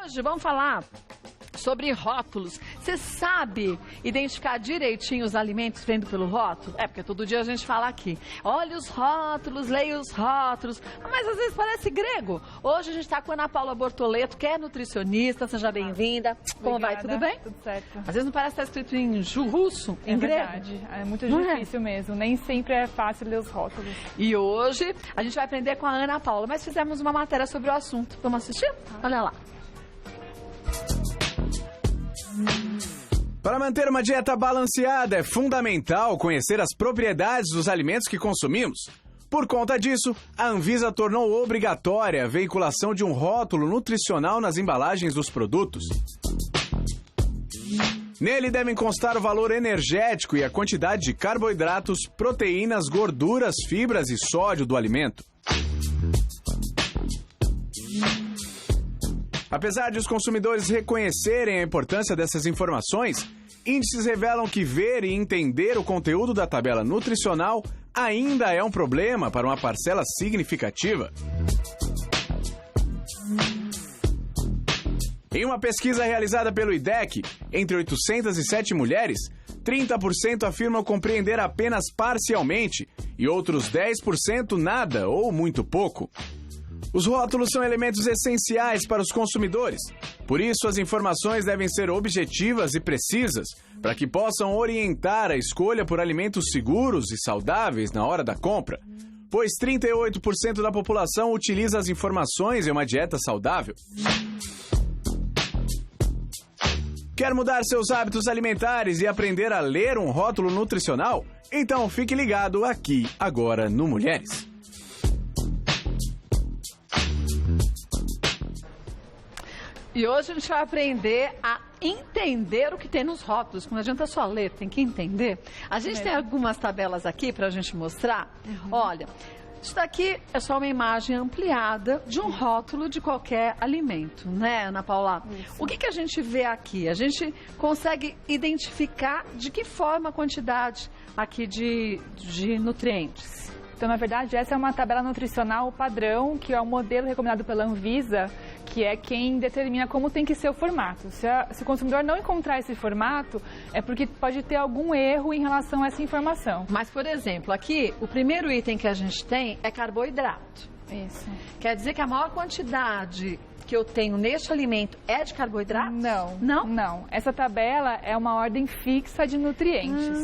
Hoje vamos falar sobre rótulos. Você sabe identificar direitinho os alimentos vendo pelo rótulo? É, porque todo dia a gente fala aqui. Olha os rótulos, leia os rótulos. Mas às vezes parece grego. Hoje a gente está com a Ana Paula Bortoleto, que é nutricionista. Seja bem-vinda. Como vai? Tudo bem? Tudo certo. Às vezes não parece que está escrito em russo, em grego. Verdade. É muito difícil mesmo. Nem sempre é fácil ler os rótulos. E hoje a gente vai aprender com a Ana Paula. Mas fizemos uma matéria sobre o assunto. Vamos assistir? Olha lá. Para manter uma dieta balanceada, é fundamental conhecer as propriedades dos alimentos que consumimos. Por conta disso, a Anvisa tornou obrigatória a veiculação de um rótulo nutricional nas embalagens dos produtos. Nele devem constar o valor energético e a quantidade de carboidratos, proteínas, gorduras, fibras e sódio do alimento. Apesar de os consumidores reconhecerem a importância dessas informações, índices revelam que ver e entender o conteúdo da tabela nutricional ainda é um problema para uma parcela significativa. Em uma pesquisa realizada pelo IDEC, entre 807 mulheres, 30% afirmam compreender apenas parcialmente e outros 10% nada ou muito pouco. Os rótulos são elementos essenciais para os consumidores. Por isso, as informações devem ser objetivas e precisas, para que possam orientar a escolha por alimentos seguros e saudáveis na hora da compra, pois 38% da população utiliza as informações em uma dieta saudável. Quer mudar seus hábitos alimentares e aprender a ler um rótulo nutricional? Então fique ligado aqui, agora no Mulheres. E hoje a gente vai aprender a entender o que tem nos rótulos. Não adianta só ler, tem que entender. A gente tem algumas tabelas aqui para a gente mostrar. Olha, isso daqui é só uma imagem ampliada de um rótulo de qualquer alimento, né, Ana Paula? Isso. O que a gente vê aqui? A gente consegue identificar de que forma a quantidade aqui de nutrientes. Então, na verdade, essa é uma tabela nutricional padrão, que é o modelo recomendado pela Anvisa, que é quem determina como tem que ser o formato. Se o consumidor não encontrar esse formato, é porque pode ter algum erro em relação a essa informação. Mas, por exemplo, aqui, o primeiro item que a gente tem é carboidrato. Isso. Quer dizer que a maior quantidade que eu tenho neste alimento é de carboidrato? Não. Não? Não. Essa tabela é uma ordem fixa de nutrientes,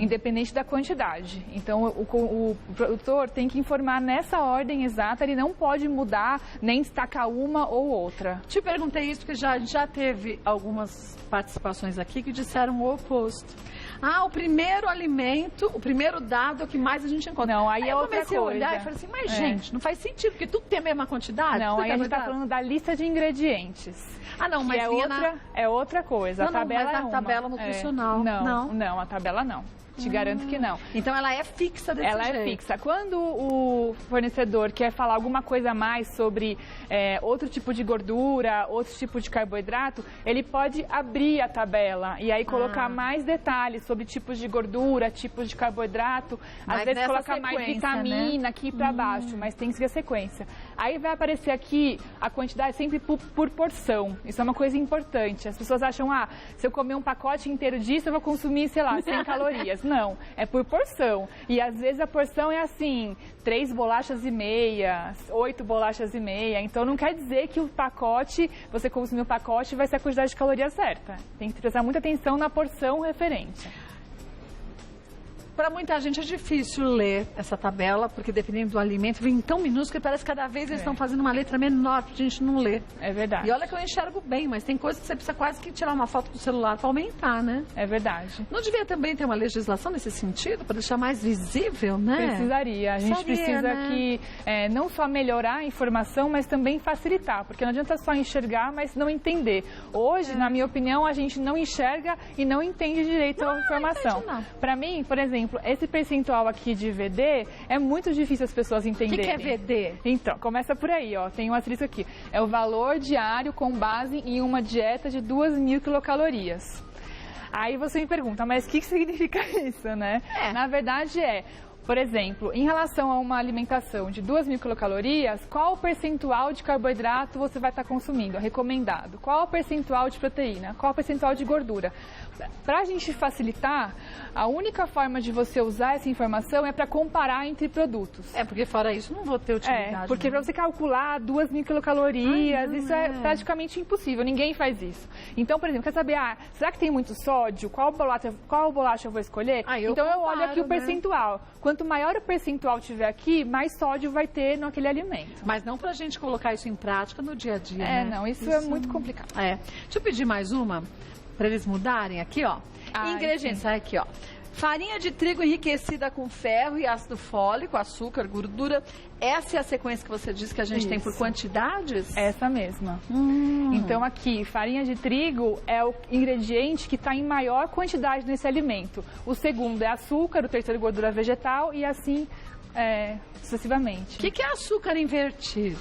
independente da quantidade. Então, o produtor tem que informar nessa ordem exata, ele não pode mudar, nem destacar uma ou outra. Te perguntei isso porque já teve algumas participações aqui que disseram o oposto. Ah, o primeiro alimento, o primeiro dado é o que mais a gente encontra. Não, aí é outra coisa. Eu comecei a olhar e falei assim, mas gente, não faz sentido, porque tudo tem a mesma quantidade. Não, aí a gente está falando da lista de ingredientes. Ah, não, mas é outra coisa. Não, a tabela mas é a uma. tabela nutricional. Não, a tabela não. Te garanto que não. Então ela é fixa desse jeito. Ela é fixa. Quando o fornecedor quer falar alguma coisa a mais sobre outro tipo de gordura, outro tipo de carboidrato, ele pode abrir a tabela e aí colocar mais detalhes sobre tipos de gordura, tipos de carboidrato, às vezes colocar mais vitamina aqui para baixo, mas tem que seguir a sequência. Aí vai aparecer aqui a quantidade sempre por porção. Isso é uma coisa importante. As pessoas acham, se eu comer um pacote inteiro disso, eu vou consumir, sei lá, 100 calorias. Não, é por porção. E às vezes a porção é assim, 3 bolachas e meia, 8 bolachas e meia. Então não quer dizer que o pacote, você consumir o pacote, vai ser a quantidade de calorias certa. Tem que prestar muita atenção na porção referente. Para muita gente é difícil ler essa tabela, porque dependendo do alimento, vem tão minúsculo que parece que cada vez eles estão fazendo uma letra menor para a gente não ler. É verdade. E olha que eu enxergo bem, mas tem coisas que você precisa quase que tirar uma foto do celular para aumentar, né? É verdade. Não devia também ter uma legislação nesse sentido, para deixar mais visível, né? Precisaria. A gente precisa que não só melhorar a informação, mas também facilitar, porque não adianta só enxergar, mas não entender. Hoje, na minha opinião, a gente não enxerga e não entende direito a informação. Para mim, por exemplo, esse percentual aqui de VD é muito difícil as pessoas entenderem. O que é VD? Então, começa por aí, ó. Tem um asterisco aqui. É o valor diário com base em uma dieta de 2.000 quilocalorias. Aí você me pergunta, mas o que significa isso, né? Na verdade Por exemplo, em relação a uma alimentação de 2.000 quilocalorias, qual o percentual de carboidrato você vai estar consumindo, recomendado? Qual o percentual de proteína? Qual o percentual de gordura? Para a gente facilitar, a única forma de você usar essa informação é para comparar entre produtos. Porque fora isso não vou ter utilidade. Porque para você calcular 2.000 quilocalorias, isso é praticamente impossível, ninguém faz isso. Então, por exemplo, quer saber, será que tem muito sódio? Qual bolacha eu vou escolher? Então eu olho aqui o percentual. Quanto maior o percentual tiver aqui, mais sódio vai ter naquele alimento. Mas não pra gente colocar isso em prática no dia a dia, né? Não, isso é muito complicado. Deixa eu pedir mais uma, pra eles mudarem aqui, ó. Ingredientes, aqui, ó. Farinha de trigo enriquecida com ferro e ácido fólico, açúcar, gordura. Essa é a sequência que você disse que a gente tem por quantidades? Essa mesma. Então aqui, farinha de trigo é o ingrediente que está em maior quantidade nesse alimento. O segundo é açúcar, o terceiro gordura vegetal e assim sucessivamente. O que é açúcar invertido?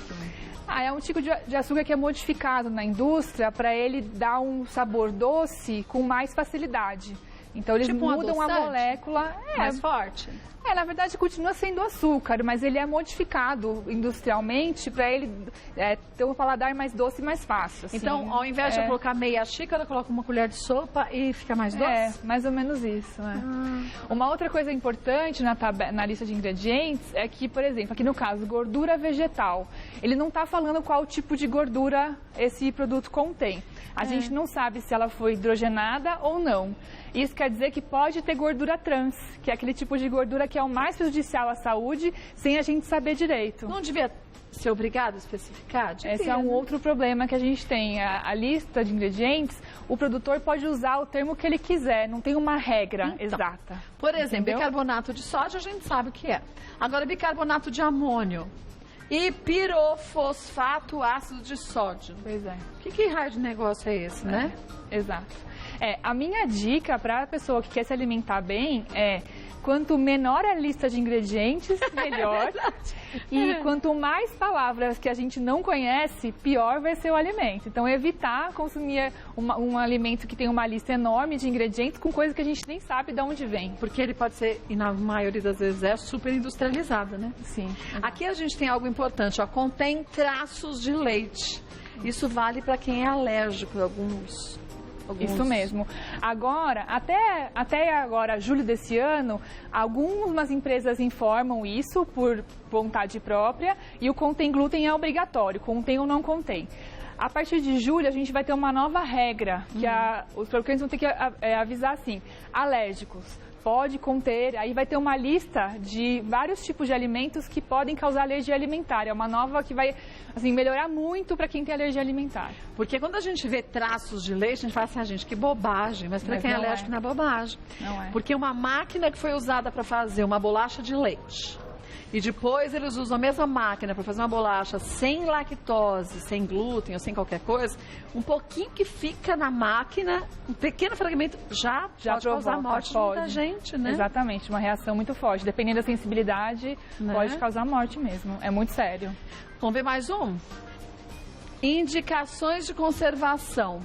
É um tipo de açúcar que é modificado na indústria para ele dar um sabor doce com mais facilidade. Então eles mudam a molécula. Mais forte? Na verdade continua sendo açúcar, mas ele é modificado industrialmente para ele ter um paladar mais doce e mais fácil. Assim. Então, ao invés de eu colocar meia xícara, eu coloco uma colher de sopa e fica mais doce? Mais ou menos isso. Uma outra coisa importante na lista de ingredientes é que, por exemplo, aqui no caso, gordura vegetal. Ele não está falando qual tipo de gordura esse produto contém. A gente não sabe se ela foi hidrogenada ou não. Isso quer dizer que pode ter gordura trans, que é aquele tipo de gordura que é o mais prejudicial à saúde, sem a gente saber direito. Não devia ser obrigado a especificar? Esse é um outro problema que a gente tem. A lista de ingredientes, o produtor pode usar o termo que ele quiser, não tem uma regra exata. Por exemplo, bicarbonato de sódio a gente sabe o que é. Agora, bicarbonato de amônio e pirofosfato ácido de sódio. Pois é. Que raio de negócio é esse, né? Exato. A minha dica para a pessoa que quer se alimentar bem é: quanto menor a lista de ingredientes, melhor. E quanto mais palavras que a gente não conhece, pior vai ser o alimento. Então, evitar consumir um alimento que tem uma lista enorme de ingredientes com coisas que a gente nem sabe de onde vem. Porque ele pode ser, e na maioria das vezes super industrializado, né? Sim. Aqui a gente tem algo importante, contém traços de leite. Isso vale para quem é alérgico a alguns. Isso mesmo. Agora, até agora, julho desse ano, algumas empresas informam isso por vontade própria e o contém glúten é obrigatório, contém ou não contém. A partir de julho, a gente vai ter uma nova regra, que os produtores vão ter que avisar assim: alérgicos, pode conter, aí vai ter uma lista de vários tipos de alimentos que podem causar alergia alimentar. É uma nova que vai melhorar muito para quem tem alergia alimentar. Porque quando a gente vê traços de leite, a gente fala assim: gente, que bobagem. Mas para quem é alérgico não é bobagem. Não é. Porque uma máquina que foi usada para fazer uma bolacha de leite, e depois eles usam a mesma máquina para fazer uma bolacha sem lactose, sem glúten ou sem qualquer coisa, um pouquinho que fica na máquina, um pequeno fragmento já pode causar a morte de muita gente, né? Exatamente, uma reação muito forte. Dependendo da sensibilidade, pode causar morte mesmo. É muito sério. Vamos ver mais um? Indicações de conservação.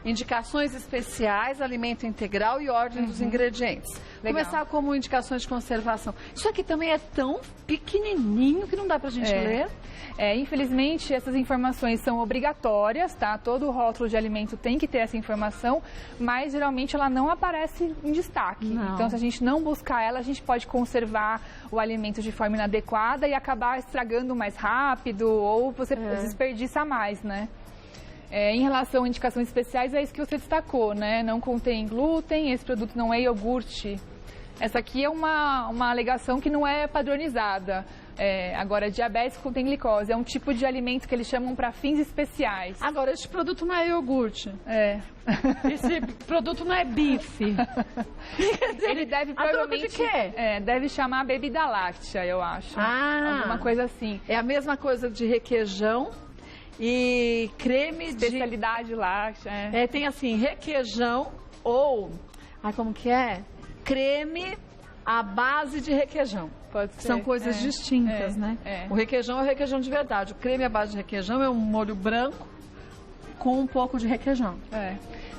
Indicações especiais, alimento integral e ordem dos ingredientes. Legal. Começar como indicações de conservação. Isso aqui também é tão pequenininho que não dá pra gente ler. Infelizmente, essas informações são obrigatórias, tá? Todo rótulo de alimento tem que ter essa informação, mas geralmente ela não aparece em destaque. Não. Então, se a gente não buscar ela, a gente pode conservar o alimento de forma inadequada e acabar estragando mais rápido ou você desperdiça mais, né? Em relação a indicações especiais, é isso que você destacou, né? Não contém glúten, esse produto não é iogurte. Essa aqui é uma alegação que não é padronizada. Agora, diabetes contém glicose. É um tipo de alimento que eles chamam para fins especiais. Agora, esse produto não é iogurte. Esse produto não é bife. Ele deve provavelmente... de quê? Deve chamar bebida láctea, eu acho. Alguma coisa assim. É a mesma coisa de requeijão. E creme especialidade láctea. Tem assim, requeijão ou... como que é? Creme à base de requeijão. Pode ser. São coisas distintas, né? O requeijão é o requeijão de verdade. O creme à base de requeijão é um molho branco com um pouco de requeijão.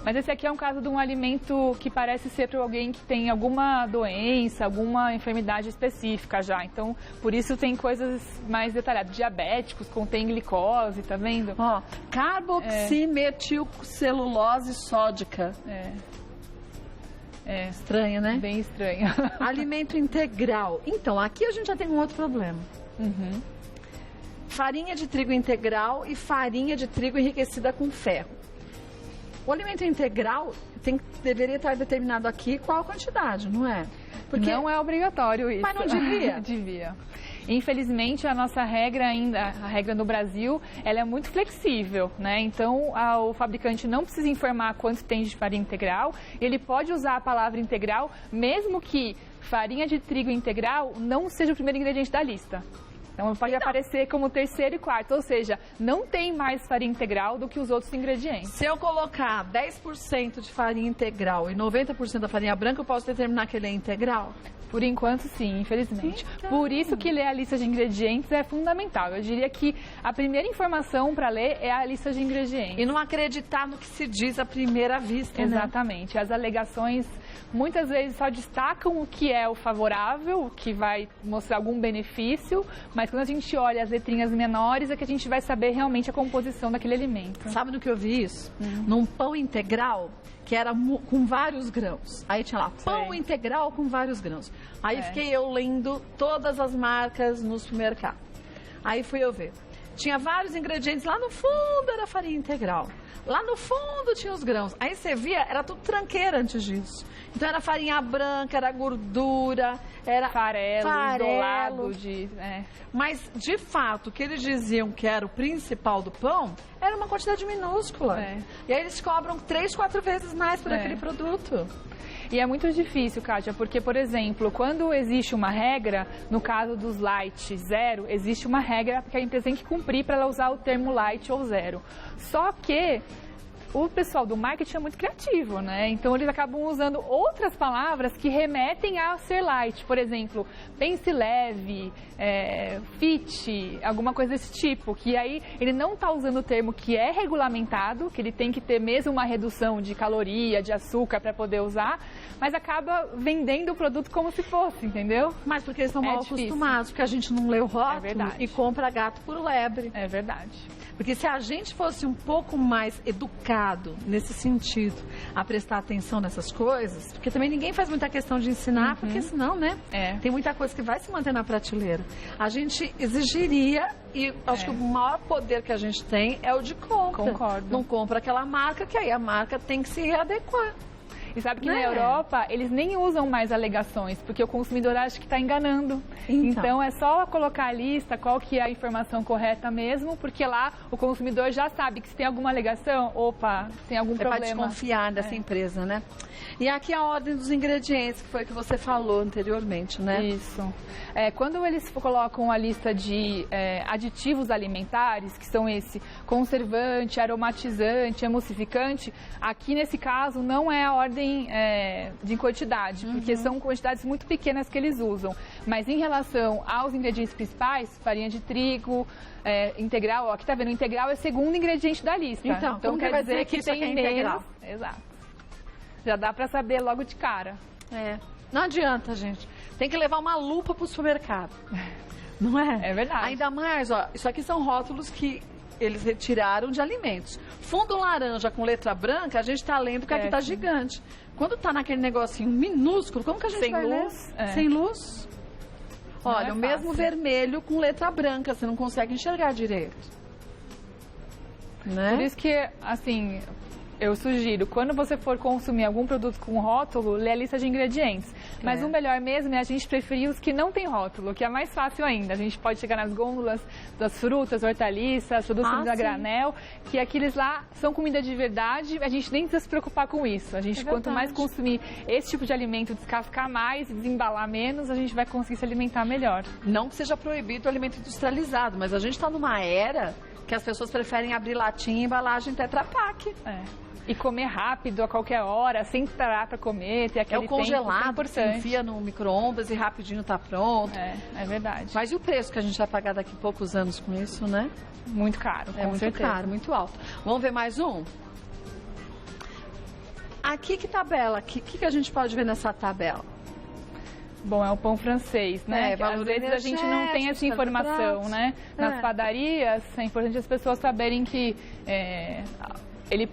Mas esse aqui é um caso de um alimento que parece ser para alguém que tem alguma doença, alguma enfermidade específica já. Então, por isso tem coisas mais detalhadas. Diabéticos, contém glicose, tá vendo? Ó, carboximetilcelulose sódica. É Estranho, né? bem estranho. Alimento integral. Então, aqui a gente já tem um outro problema. Farinha de trigo integral e farinha de trigo enriquecida com ferro. O alimento integral deveria estar determinado aqui qual a quantidade, não é? Porque não é obrigatório isso. Mas não devia? Devia. Infelizmente, a nossa regra a regra no Brasil, ela é muito flexível, né? Então, o fabricante não precisa informar quanto tem de farinha integral. Ele pode usar a palavra integral, mesmo que farinha de trigo integral não seja o primeiro ingrediente da lista. Então, pode aparecer como terceiro e quarto, ou seja, não tem mais farinha integral do que os outros ingredientes. Se eu colocar 10% de farinha integral e 90% da farinha branca, eu posso determinar que ele é integral? Por enquanto, sim, infelizmente. Por isso que ler a lista de ingredientes é fundamental. Eu diria que a primeira informação para ler é a lista de ingredientes. E não acreditar no que se diz à primeira vista, Exatamente. Né? As alegações muitas vezes só destacam o que é o favorável, o que vai mostrar algum benefício, mas quando a gente olha as letrinhas menores é que a gente vai saber realmente a composição daquele alimento. Sabe no que eu vi isso? Num pão integral, que era com vários grãos. Aí tinha lá, pão integral com vários grãos. Aí fiquei eu lendo todas as marcas no supermercado. Aí fui eu ver. Tinha vários ingredientes, lá no fundo era farinha integral. Lá no fundo tinha os grãos. Aí você via, era tudo tranqueira antes disso. Então era farinha branca, era gordura, era farelo. Isolado de... Mas, de fato, o que eles diziam que era o principal do pão era uma quantidade minúscula. E aí eles cobram 3, 4 vezes mais por aquele produto. E é muito difícil, Kátia, porque, por exemplo, quando existe uma regra, no caso dos light zero, existe uma regra que a empresa tem que cumprir para ela usar o termo light ou zero. Só que o pessoal do marketing é muito criativo, né? Então, eles acabam usando outras palavras que remetem a ser light. Por exemplo, pense leve, fit, alguma coisa desse tipo. Que aí ele não está usando o termo que é regulamentado, que ele tem que ter mesmo uma redução de caloria, de açúcar para poder usar, mas acaba vendendo o produto como se fosse, entendeu? Mas porque eles estão mal acostumados, porque a gente não lê o rótulo e compra gato por lebre. É verdade. Porque se a gente fosse um pouco mais educado nesse sentido, a prestar atenção nessas coisas, porque também ninguém faz muita questão de ensinar, porque senão, né? Tem muita coisa que vai se manter na prateleira. A gente exigiria, e acho que o maior poder que a gente tem é o de compra. Concordo. Não compra aquela marca, que aí a marca tem que se readequar. E sabe que na Europa, eles nem usam mais alegações, porque o consumidor acha que está enganando. Então, é só colocar a lista, qual que é a informação correta mesmo, porque lá o consumidor já sabe que se tem alguma alegação, opa, tem algum problema. É para desconfiar dessa empresa, né? E aqui a ordem dos ingredientes, que foi o que você falou anteriormente, né? Isso. Quando eles colocam a lista de aditivos alimentares, que são esse conservante, aromatizante, emulsificante, aqui nesse caso não é a ordem de quantidade, porque são quantidades muito pequenas que eles usam. Mas em relação aos ingredientes principais, farinha de trigo, integral, aqui tá vendo, integral é o segundo ingrediente da lista. Então quer dizer que tem integral. Exato. Já dá para saber logo de cara. Não adianta, gente. Tem que levar uma lupa pro supermercado. Não é? É verdade. Ainda mais, ó, isso aqui são rótulos que eles retiraram de alimentos. Fundo laranja com letra branca, a gente tá lendo que aqui tá gigante. Quando tá naquele negocinho minúsculo, como que a gente vai ler? Sem luz? Olha, o mesmo vermelho com letra branca, você não consegue enxergar direito. Né? Por isso que, assim, eu sugiro, quando você for consumir algum produto com rótulo, lê a lista de ingredientes. Mas o melhor mesmo é a gente preferir os que não tem rótulo, que é mais fácil ainda. A gente pode chegar nas gôndolas das frutas, hortaliças, produtos a granel, que aqueles lá são comida de verdade, a gente nem precisa se preocupar com isso. A gente, quanto mais consumir esse tipo de alimento, descascar mais, desembalar menos, a gente vai conseguir se alimentar melhor. Não que seja proibido o alimento industrializado, mas a gente está numa era que as pessoas preferem abrir latinha e embalagem Tetra Pak. E comer rápido, a qualquer hora, sem parar para comer, ter aquele tempo congelado, importante. Você enfia no micro-ondas e rapidinho tá pronto. É verdade. Mas e o preço que a gente vai pagar daqui a poucos anos com isso, né? Muito caro, com certeza. Muito caro, muito alto. Vamos ver mais um? Aqui que tabela? O que a gente pode ver nessa tabela? Bom, é o pão francês, né? Às vezes a gente não tem essa informação, né? Nas padarias, é importante as pessoas saberem que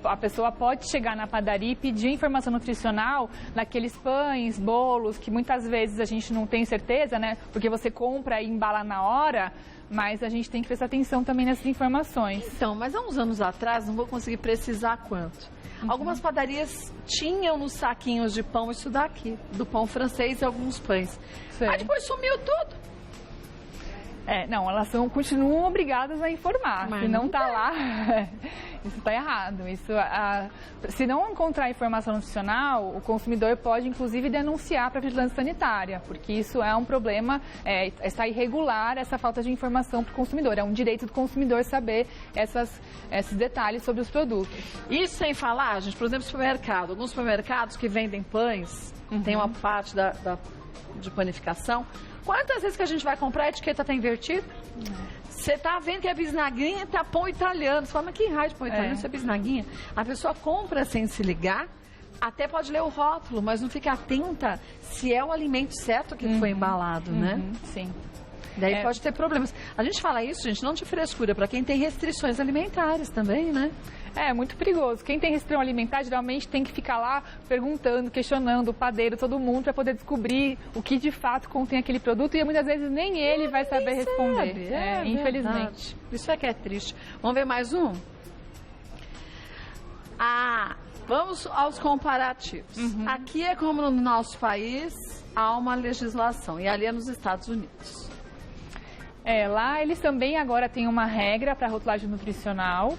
a pessoa pode chegar na padaria e pedir informação nutricional daqueles pães, bolos, que muitas vezes a gente não tem certeza, né? Porque você compra e embala na hora, mas a gente tem que prestar atenção também nessas informações. Então, mas há uns anos atrás, não vou conseguir precisar quanto. Algumas padarias tinham nos saquinhos de pão isso daqui, do pão francês e alguns pães. Sei. Mas depois sumiu tudo. Não, elas continuam obrigadas a informar. Mas se não está não lá, isso está errado. Se não encontrar informação nutricional, o consumidor pode, inclusive, denunciar para a vigilância sanitária, porque isso é um problema, está irregular essa falta de informação para o consumidor. É um direito do consumidor saber esses detalhes sobre os produtos. Isso sem falar, gente, por exemplo, supermercado. Alguns supermercados que vendem pães, tem uma parte de panificação. Quantas vezes que a gente vai comprar, a etiqueta está invertida? Você está vendo que é bisnaguinha, tá pão italiano. Você fala, mas que raio de pão italiano, isso é bisnaguinha? A pessoa compra sem se ligar, até pode ler o rótulo, mas não fica atenta se é o alimento certo que foi embalado, né? Sim. Daí pode ter problemas. A gente fala isso, gente, não de frescura, para quem tem restrições alimentares também, né? É muito perigoso. Quem tem restrição alimentar geralmente tem que ficar lá perguntando, questionando o padeiro, todo mundo, para poder descobrir o que de fato contém aquele produto e muitas vezes nem ele vai saber responder. Infelizmente. Isso é que é triste. Vamos ver mais um? Vamos aos comparativos. Aqui é como no nosso país há uma legislação e ali é nos Estados Unidos. Lá eles também agora têm uma regra para rotulagem nutricional.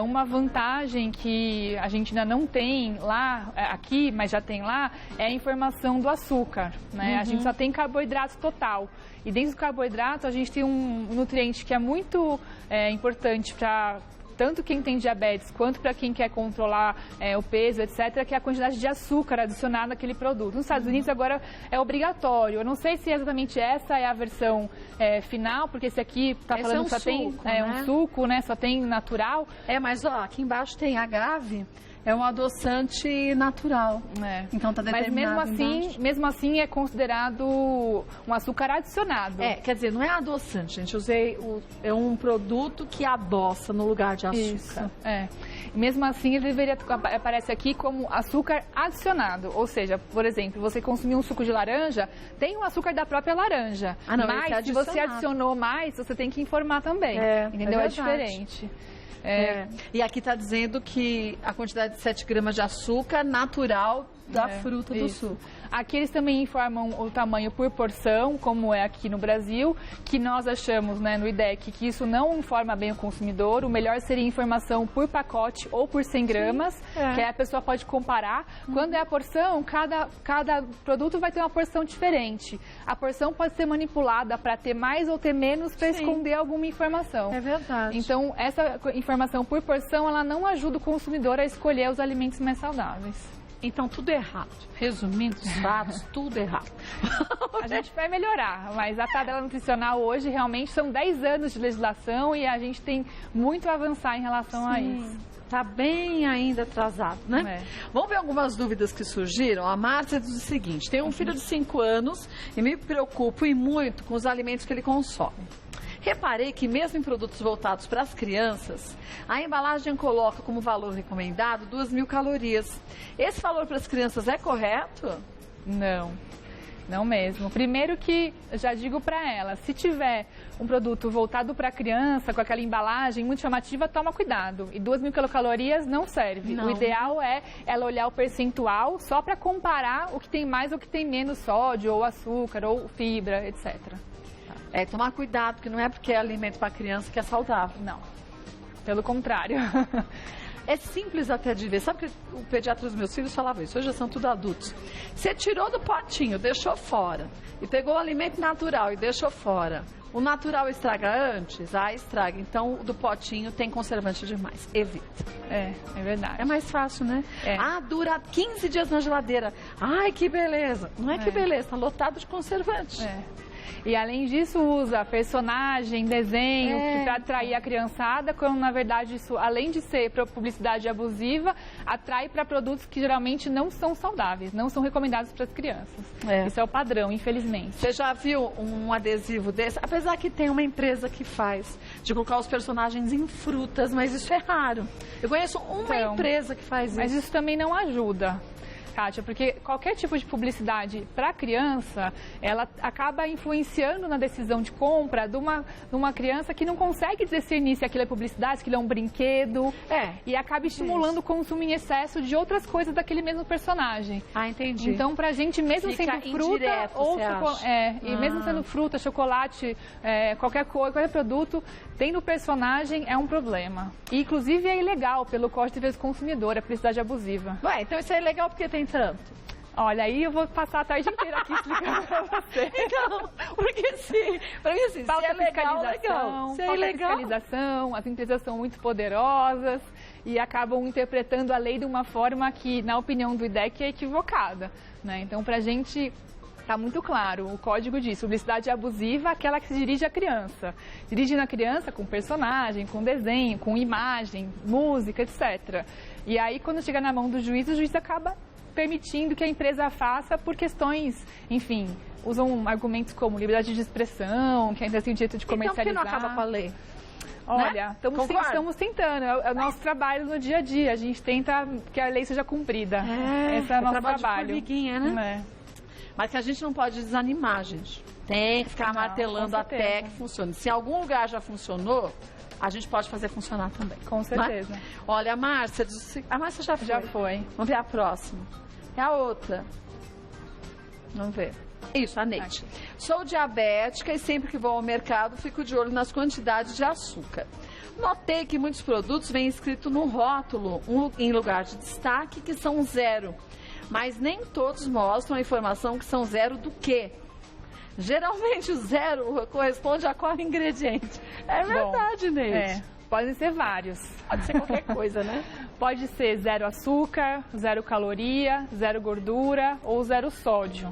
Uma vantagem que a gente ainda não tem lá, aqui, mas já tem lá, é a informação do açúcar, né? A gente só tem carboidrato total. E dentro do carboidrato a gente tem um nutriente que é muito importante para tanto quem tem diabetes quanto para quem quer controlar o peso, etc., que é a quantidade de açúcar adicionada naquele produto. Nos Estados Unidos agora é obrigatório. Eu não sei se exatamente essa é a versão final, porque esse aqui está falando que só tem um suco, né? Só tem natural. Mas aqui embaixo tem agave. É um adoçante natural. Então tá determinado. Mas mesmo assim é considerado um açúcar adicionado. Quer dizer, não é adoçante, gente. Usei é um produto que adoça no lugar de açúcar. Isso. Mesmo assim, ele deveria aparece aqui como açúcar adicionado. Ou seja, por exemplo, você consumiu um suco de laranja, tem o açúcar da própria laranja. Mas se você adicionou mais, você tem que informar também. Entendeu? É diferente. E aqui está dizendo que a quantidade de 7 gramas de açúcar natural da fruta do suco. Aqui eles também informam o tamanho por porção, como é aqui no Brasil, que nós achamos, né, no IDEC, que isso não informa bem o consumidor. O melhor seria informação por pacote ou por 100 gramas, que aí a pessoa pode comparar. Quando é a porção, cada produto vai ter uma porção diferente. A porção pode ser manipulada para ter mais ou ter menos para esconder alguma informação. É verdade. Então, essa informação por porção, ela não ajuda o consumidor a escolher os alimentos mais saudáveis. Então, tudo errado. Resumindo os fatos, tudo errado. A gente vai melhorar, mas a tabela nutricional hoje realmente são 10 anos de legislação e a gente tem muito a avançar em relação a isso. Está bem ainda atrasado, né? Vamos ver algumas dúvidas que surgiram. A Márcia diz o seguinte: tenho um filho de 5 anos e me preocupo e muito com os alimentos que ele consome. Reparei que mesmo em produtos voltados para as crianças, a embalagem coloca como valor recomendado 2.000 calorias. Esse valor para as crianças é correto? Não mesmo. Primeiro que, já digo para ela, se tiver um produto voltado para a criança, com aquela embalagem muito chamativa, toma cuidado. E 2.000 quilocalorias não serve. O ideal é ela olhar o percentual só para comparar o que tem mais ou o que tem menos sódio, ou açúcar, ou fibra, etc. Tomar cuidado, porque não é porque é alimento para criança que é saudável. Não, pelo contrário. É simples até de ver. Sabe que o pediatra dos meus filhos falava isso? Hoje já são tudo adultos. Você tirou do potinho, deixou fora. E pegou o alimento natural e deixou fora. O natural estraga antes? Estraga. Então, o do potinho tem conservante demais. Evita. É verdade. É mais fácil, né? Dura 15 dias na geladeira. Ai, que beleza. Não é que beleza, tá lotado de conservante. E além disso usa personagem, desenho, para atrair a criançada, quando na verdade isso, além de ser publicidade abusiva, atrai para produtos que geralmente não são saudáveis, não são recomendados para as crianças. Isso é o padrão, infelizmente. Você já viu um adesivo desse? Apesar que tem uma empresa que faz, de colocar os personagens em frutas, mas isso é raro. Eu conheço uma empresa que faz isso. Mas isso também não ajuda, Kátia, porque qualquer tipo de publicidade para a criança, ela acaba influenciando na decisão de compra de uma criança que não consegue discernir se aquilo é publicidade, se aquilo é um brinquedo, e acaba estimulando o consumo em excesso de outras coisas daquele mesmo personagem. Ah, entendi. Então, pra gente, mesmo Fica sendo fruta ou e mesmo sendo fruta, chocolate, qualquer coisa, qualquer produto, tendo personagem é um problema. E, inclusive, é ilegal pelo Código de Defesa do Consumidor, a publicidade abusiva. Ué, então isso é legal porque tem tanto. Olha, aí eu vou passar a tarde inteira aqui explicando pra você. Então, porque sim, pra mim assim, falta se é legal, fiscalização, se é falta ilegal. fiscalização, as empresas são muito poderosas e acabam interpretando a lei de uma forma que, na opinião do IDEC, é equivocada, né? Então, pra gente está muito claro, o código diz, publicidade abusiva, aquela que se dirige à criança. Dirige na criança com personagem, com desenho, com imagem, música, etc. E aí, quando chega na mão do juiz, o juiz acaba permitindo que a empresa faça por questões, enfim, usam argumentos como liberdade de expressão, que a empresa tem o direito de comercializar. Então, por que não acaba com a lei? Olha, né? estamos tentando, é o nosso trabalho no dia a dia, a gente tenta que a lei seja cumprida. Esse é o nosso trabalho. De formiguinha, né? Mas que a gente não pode desanimar, gente. Tem que ficar martelando até que funcione. Se em algum lugar já funcionou, a gente pode fazer funcionar também. Com certeza. Olha, a Márcia já foi. Já foi. Vamos ver a próxima. É a outra. Vamos ver. Isso, a Neide. Sou diabética e sempre que vou ao mercado fico de olho nas quantidades de açúcar. Notei que muitos produtos vêm escrito no rótulo, em lugar de destaque, que são 0. Mas nem todos mostram a informação que são 0 do quê? Geralmente o 0 corresponde a qual ingrediente? É verdade, Neide. Podem ser vários. Pode ser qualquer coisa, né? Pode ser 0 açúcar, 0 caloria, 0 gordura ou 0 sódio.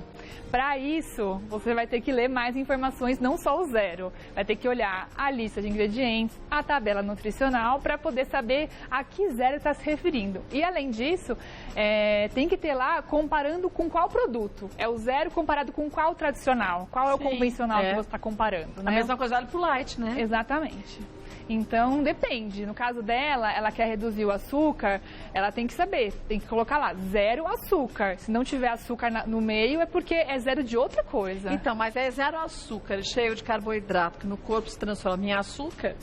Para isso, você vai ter que ler mais informações, não só o 0. Vai ter que olhar a lista de ingredientes, a tabela nutricional, para poder saber a que 0 está se referindo. E, além disso, tem que ter lá comparando com qual produto. É o 0 comparado com qual tradicional, qual é o convencional que você está comparando. Né? A mesma coisa vale pro light, né? Exatamente. Então, depende. No caso dela, ela quer reduzir o açúcar, ela tem que saber, tem que colocar lá 0 açúcar. Se não tiver açúcar no meio, é porque é 0 de outra coisa. Então, mas é 0 açúcar, cheio de carboidrato, que no corpo se transforma em açúcar,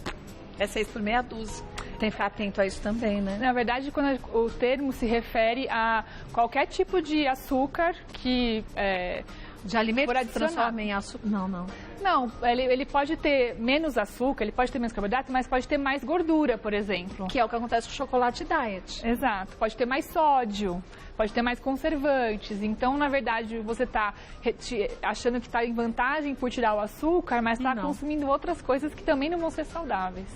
é 6 por meia dúzia. Tem que ficar atento a isso também, né? Na verdade, quando o termo se refere a qualquer tipo de açúcar que... de alimento que se transforma em açúcar? Não. Não, ele pode ter menos açúcar, ele pode ter menos carboidrato, mas pode ter mais gordura, por exemplo. Que é o que acontece com o chocolate diet. Exato. Pode ter mais sódio, pode ter mais conservantes. Então, na verdade, você está achando que está em vantagem por tirar o açúcar, mas está consumindo outras coisas que também não vão ser saudáveis.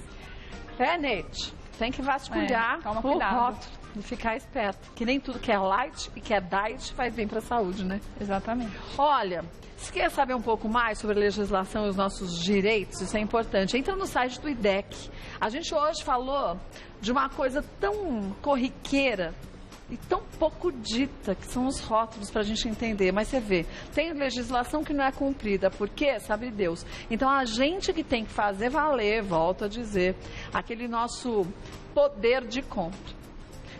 Neide, tem que vasculhar toma o cuidado. rótulo e ficar esperto. Que nem tudo que é light e que é diet faz bem para a saúde, né? Exatamente. Olha, se quer saber um pouco mais sobre a legislação e os nossos direitos, isso é importante. Entra no site do IDEC. A gente hoje falou de uma coisa tão corriqueira e tão pouco dita, que são os rótulos para a gente entender. Mas você vê, tem legislação que não é cumprida. Por quê? Sabe Deus. Então, a gente que tem que fazer valer, volto a dizer, aquele nosso poder de compra.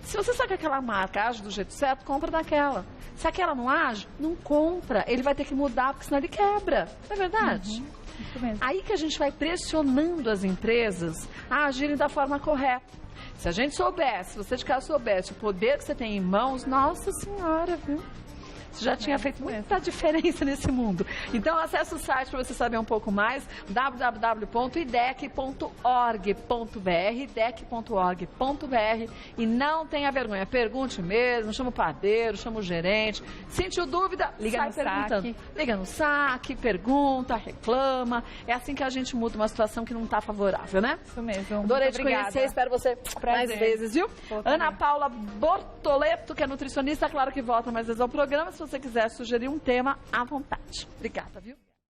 Se você sabe que aquela marca age do jeito certo, compra daquela. Se aquela não age, não compra. Ele vai ter que mudar, porque senão ele quebra. Não é verdade? Isso mesmo. Aí que a gente vai pressionando as empresas a agirem da forma correta. Se a gente soubesse, se você de casa soubesse o poder que você tem em mãos, nossa senhora, viu? Você já tinha feito muita diferença nesse mundo. Então, acesse o site para você saber um pouco mais, www.idec.org.br, e não tenha vergonha, pergunte mesmo, chama o padeiro, chama o gerente. Sentiu dúvida? Liga no saque. Liga no saque, pergunta, reclama. É assim que a gente muda uma situação que não está favorável, né? Isso mesmo. Adorei te conhecer, espero você mais vezes, viu? Ana Paula Bortoleto, que é nutricionista, claro que volta mais vezes ao programa. Se você quiser sugerir um tema, à vontade. Obrigada, viu?